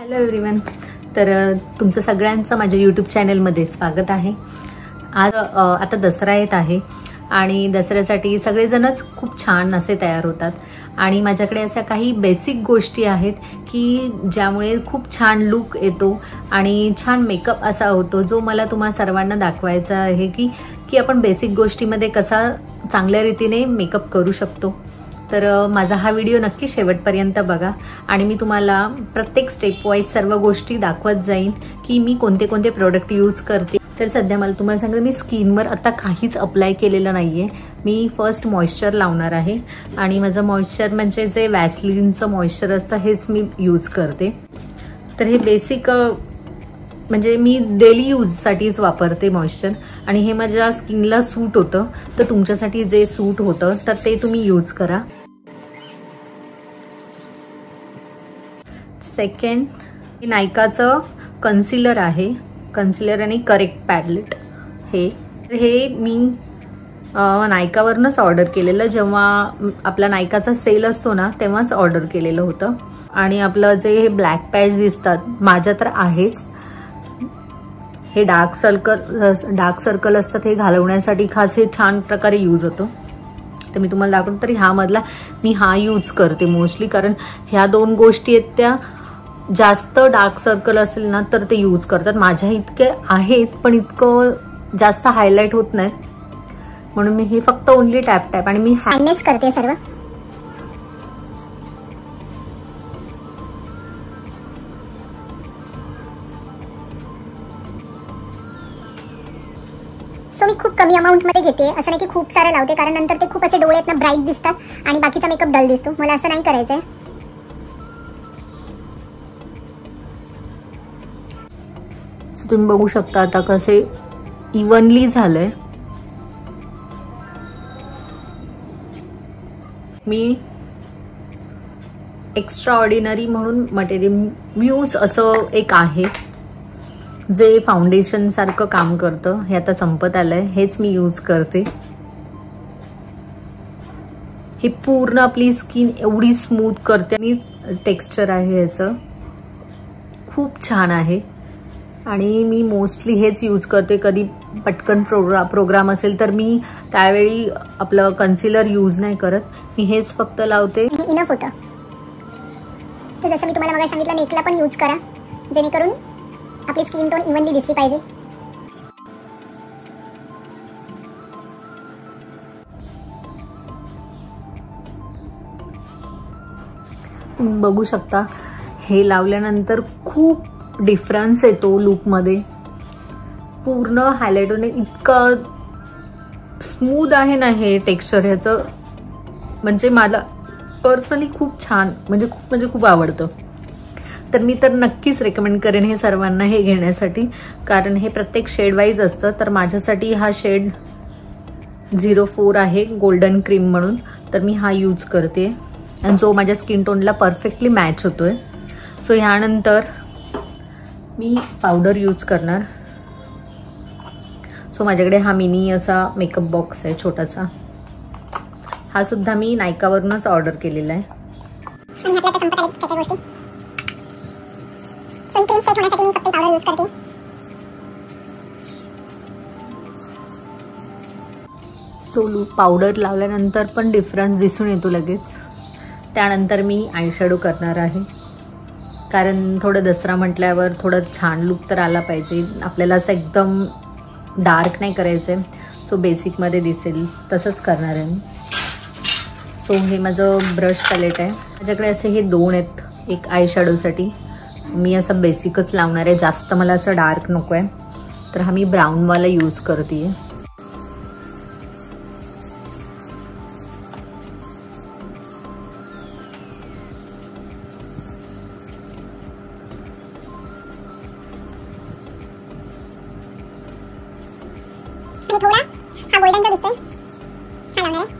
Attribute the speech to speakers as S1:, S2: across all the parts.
S1: Hello everyone. तर तुमचं सगळ्यांचं माझ्या यूट्यूब चॅनलमध्ये स्वागत आहे. आज आता दसरा येत आहे आणि दसऱ्यासाठी सगळेजणच खूप छान असे तयार होतात आणि माझ्याकडे अशा काही बेसिक गोष्टी आहेत की ज्यामुळे खूप छान लुक येतो आणि छान मेकअप असा होतो, जो मला तुम्हा सर्वांना दाखवायचा आहे की आपण बेसिक गोष्टीमध्ये कसा चांगल्या रीतीने मेकअप करू शकतो. तर माझा हा व्हिडिओ नक्की शेवटपर्यंत बघा आणि मी तुम्हाला प्रत्येक स्टेप वाईज सर्व गोष्टी दाखवत जाईन की मी कोणते कोणते प्रोडक्ट यूज करते. तर सध्या मला तुम्हाला सांगते, मी स्किनवर आता काहीच अप्लाय केलेलं नाहीये. मी फर्स्ट मॉइश्चर लावणार आहे आणि माझं मॉइश्चर म्हणजे जे वॅसलिनचं मॉइश्चर असतं हेच मी यूज करते. तर हे बेसिक म्हणजे मी डेली यूजसाठीच वापरते मॉइश्चर आणि हे माझ्या स्किनला सूट होतं. तर तुमच्यासाठी जे सूट होतं तर ते तुम्ही यूज करा. सेकंड, नायकाचं कन्सिलर आहे, कन्सिलर आणि करेक्ट पॅलेट. हे मी नायकावरनच ऑर्डर केलेलं. जेव्हा आपला नायकाचा सेल असतो ना तेव्हाच ऑर्डर केलेलं होतं. आणि आपलं जे ब्लॅक पॅच दिसतात माझ्या तर आहेच, हे डार्क सर्कल असतात हे घालवण्यासाठी खास हे छान प्रकारे यूज होतो. तर मी तुम्हाला दाखवतो. तरी ह्यामधला मी हा यूज करते मोस्टली, कारण ह्या दोन गोष्टी आहेत त्या जास्त डार्क सर्कल असेल ना तर ते यूज करतात. माझ्या इतके आहेत पण इतकं जास्त हायलाइट होत नाहीत, म्हणून मी हे फक्त ओनली टॅप आणि मी हँडनेच करते सर्व.
S2: सो मी खूप कमी अमाउंट मध्ये घेते, असं नाही की खूप सारे लावते, कारण नंतर ते खूप असे डोळे आहेत ना ब्राईट दिसतात आणि बाकीचा मेकअप डल दिसतो. मला असं नाही करायचंय.
S1: तुम्ही बघू शकता आता कसे इव्हनली झालंय. मी एक्स्ट्रा ऑर्डिनरी म्हणून मटेरियल म्यूज असं एक आहे जे फाउंडेशन सारखं काम करतं. हे आता संपत आलंय, हेच मी यूज करते. हे पूर्ण आपली स्किन एवढी स्मूथ करते आणि टेक्स्चर आहे याचं खूप छान आहे आणि मी मोस्टली हेच यूज करते. कधी पटकन प्रोग्राम असेल तर मी त्यावेळी आपलं कन्सिलर यूज नाही करत, मी हेच फक्त लावते.
S2: इनफ होतं. तर जसं मी तुम्हाला मगाशी सांगितलं, नेकला पण यूज करा जेणेकरून आपली स्किन टोन इव्हनली दिसली पाहिजे.
S1: तुम्ही बघू शकता हे लावल्यानंतर खूप डिफरन्स येतो लुकमध्ये. पूर्ण हायलाइट होणे इतकं स्मूथ आहे ना हे टेक्स्चर ह्याचं, म्हणजे मला पर्सनली खूप छान म्हणजे खूप आवडतं. तर मी तर नक्कीच रेकमेंड करेन हे सर्वांना हे घेण्यासाठी, कारण हे प्रत्येक शेड वाईज असतं. तर माझ्यासाठी हा शेड 04 आहे, गोल्डन क्रीम म्हणून. तर मी हा यूज करते आणि जो माझ्या स्किन टोनला परफेक्टली मॅच होतोय. सो ह्यानंतर मी पावडर यूज करणार. सो माझ्याकडे हा मिनी असा मेकअप बॉक्स आहे छोटासा. हा सुद्धा मी नायकावरूनच ऑर्डर केलेला आहे. सो पावडर लावल्यानंतर पण डिफरन्स दिसून येतो लगेच. त्यानंतर मी आयशॅडो करणार आहे, कारण थोडं दसरा म्हटल्यावर थोडं छान लुक तर आला पाहिजे आपल्याला. असं एकदम डार्क नाही करायचं, सो बेसिकमध्ये दिसेल तसंच करणार आहे मी. सो हे माझं ब्रश पॅलेट आहे. माझ्याकडे असे हे दोन आहेत, एक आयशॅडोसाठी. मी असं बेसिकच लावणार आहे, जास्त मला असं डार्क नको आहे. तर हा मी ब्राऊनवाला यूज करते.
S2: थोडा हा गोल्डन जो दिसतोय हा लावणार आहे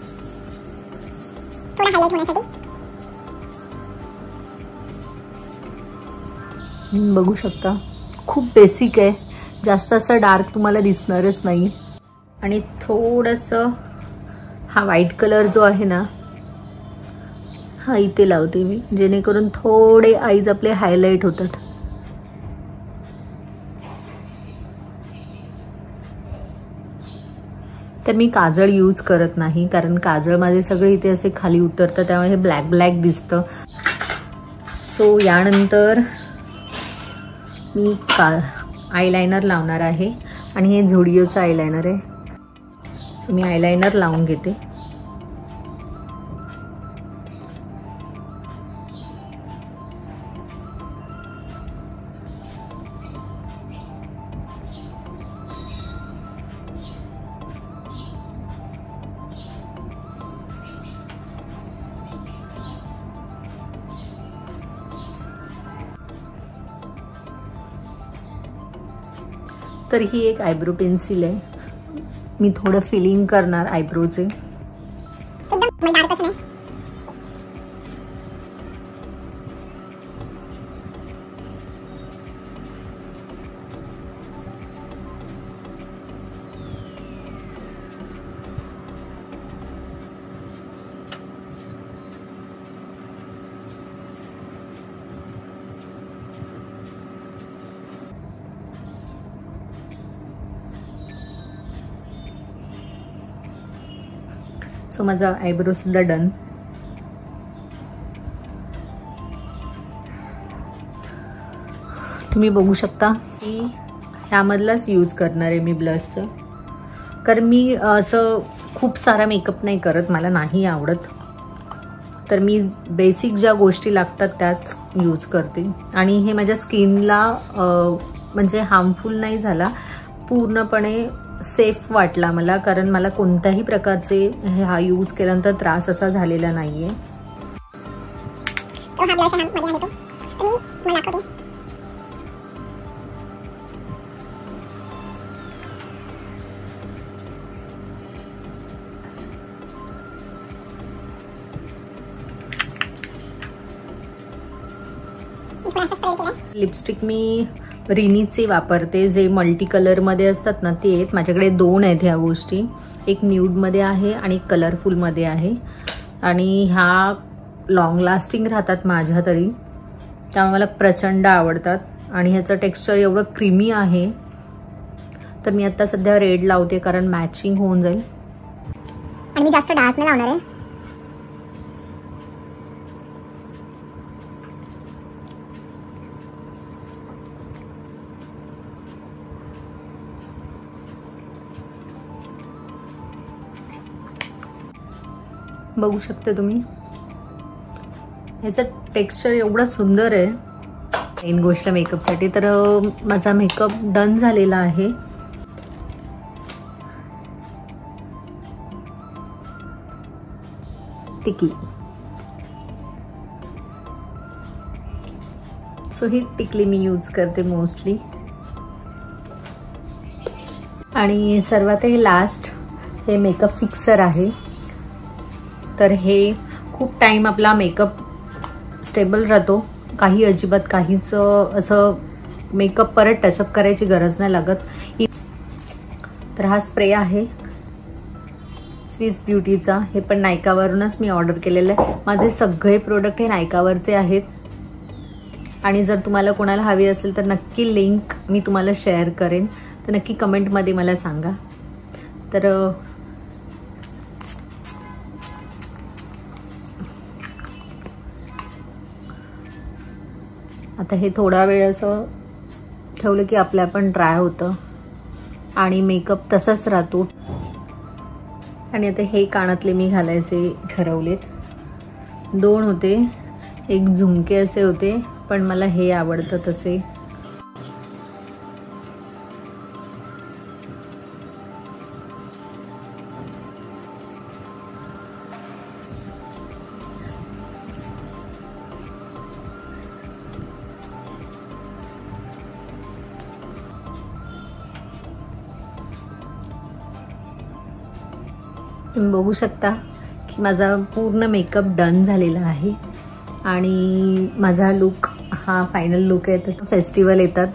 S2: थोडा हायलाइट होण्यासाठी.
S1: बघू शकता खूप बेसिक आहे, जास्त असं डार्क तुम्हाला दिसणारच नाही. आणि थोडंसं हा व्हाईट कलर जो आहे ना हा इथे लावते मी, जेणेकरून थोडे आईज आपले हायलाइट होतात. तर मी काजळ यूज करत नाही, कारण काजळ माझे सगळे इथे असे खाली उतरतं, त्यामुळे हे ब्लॅक ब्लॅक दिसतं. सो यानंतर मी आयलायनर लावणार आहे आणि हे झोडिओचं आयलायनर आहे. सो मी आयलायनर लावून घेते. तर ही एक आयब्रो पेन्सिल आहे. मी थोडं फिलिंग करणार आयब्रोचे.
S2: एकदम डार्कच नाही.
S1: सो माझा आयब्रो सुद्धा डन. तुम्ही बघू शकता की ह्यामधलाच यूज करणार आहे मी ब्लशचं, कारण मी असं खूप सारा मेकअप नाही करत, मला नाही आवडत. तर मी बेसिक ज्या गोष्टी लागतात त्याच यूज करते. आणि हे माझ्या स्किनला म्हणजे हार्मफुल नाही झाला, पूर्णपणे सेफ वाटला मला, कारण मला कोणत्याही प्रकारचे हा यूज केल्यानंतर त्रास असा झालेला नाहीये. लिपस्टिक मी रिनीचे वापरते, जे मल्टी कलरमध्ये असतात ना ते आहेत. माझ्याकडे 2 आहेत ह्या गोष्टी, एक न्यूडमध्ये आहे आणि एक कलरफुलमध्ये आहे. आणि ह्या लॉंग लास्टिंग राहतात माझ्या तरी, त्यामुळे मला प्रचंड आवडतात. आणि ह्याचं टेक्स्चर एवढं क्रीमी आहे. तर मी आता सध्या रेड लावते, कारण मॅचिंग होऊन जाईल.
S2: आणि मी जास्त डार्क नाही लावणार आहे.
S1: बघू शकता तुम्ही, ह्याचं टेक्स्चर एवढं सुंदर आहे. मेन गोष्ट मेकअपसाठी तर माझा मेकअप डन झालेला आहे. टिकली. सो ही टिकली मी यूज करते मोस्टली. आणि सर्वात हे लास्ट हे मेकअप फिक्सर आहे. तर हे खूप टाइम आपला मेकअप स्टेबल राहतो, काही अजिबात काहीच असं मेकअप परत टचअप करायची गरज नाही लागत. तर हा स्प्रे आहे स्विस ब्युटीचा, हे पण नायकावरूनच मी ऑर्डर केलेलं आहे. माझे सगळे प्रोडक्ट हे नायकावरचे आहेत. आणि जर तुम्हाला कोणाला हवी असेल तर नक्की लिंक मी तुम्हाला शेअर करेन, तर नक्की कमेंटमध्ये मला सांगा. तर आता हे थोडा वेळ असं ठेवलं की आपल्या पण ड्राय होतं आणि मेकअप तसाच राहतो. आणि आता हे कानातले मी घालायचे ठरवलेत. 2 होते, एक झुमके असे होते, पण मला हे आवडतं तसे. तुम्ही बघू शकता की माझा पूर्ण मेकअप डन झालेला आहे. आणि माझा लुक हा फायनल लुक आहे. तर फेस्टिवल येतात,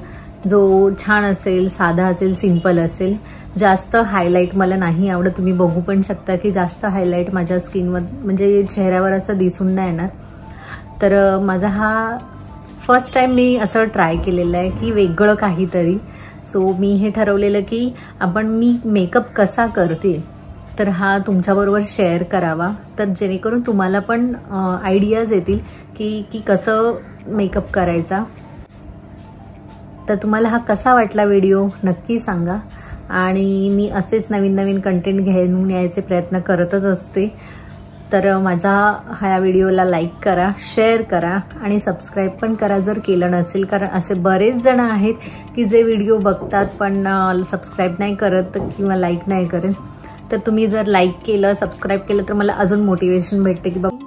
S1: जो छान असेल, साधा असेल, सिंपल असेल. जास्त हायलाइट मला नाही आवडत. तुम्ही बघू पण शकता की जास्त हायलाइट माझ्या स्किनवर म्हणजे चेहऱ्यावर असं दिसून नाही येणार. तर माझा हा फर्स्ट टाइम मी असं ट्राय केलेलं आहे की वेगळं काहीतरी. सो मी हे ठरवलेलं की मी मेकअप कसा करते तर हा तुमच्याबरोबर शेअर करावा, तर जेणेकरून तुम्हाला पण आयडियाज येतील की कसं मेकअप करायचा. तर तुम्हाला हा कसा वाटला व्हिडिओ नक्की सांगा. आणि मी असेच नवीन नवीन कंटेंट घेऊन यायचे प्रयत्न करतच असते. तर माझा ह्या व्हिडिओला लाईक करा, शेअर करा आणि सबस्क्राईब पण करा जर केलं नसेल, कारण असे बरेच जण आहेत की जे व्हिडिओ बघतात पण सबस्क्राईब नाही करत किंवा लाईक नाही करत. तर तुम्ही जर लाईक केलं, सबस्क्राईब केलं तर मला अजून मोटिवेशन भेटते की बाबा